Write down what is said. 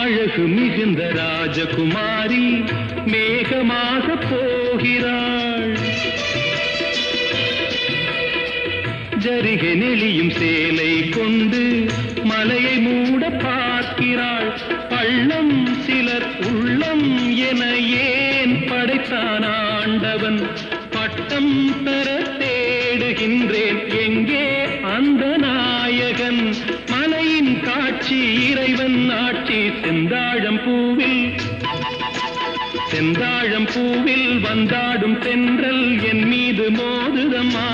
அழகு மிகுந்த ராஜகுமாரி மேகமாக போகிறாள். ஜரிகை நெளியும் சேலை கொண்டு மலையை மூட பார்க்கிறாள். பள்ளம் சிலர் உள்ளம் என ஏன் படைத்தான் ஆண்டவன்? பட்டம் பெற தேடுகின்றேன், எங்கே அந்த நாயகன்? மலையின் காட்சி இறைவன் ஆட்சி. செந்தாழம் பூவில் வந்தாடும் தென்றல் என் மீது மோதுதம்மா.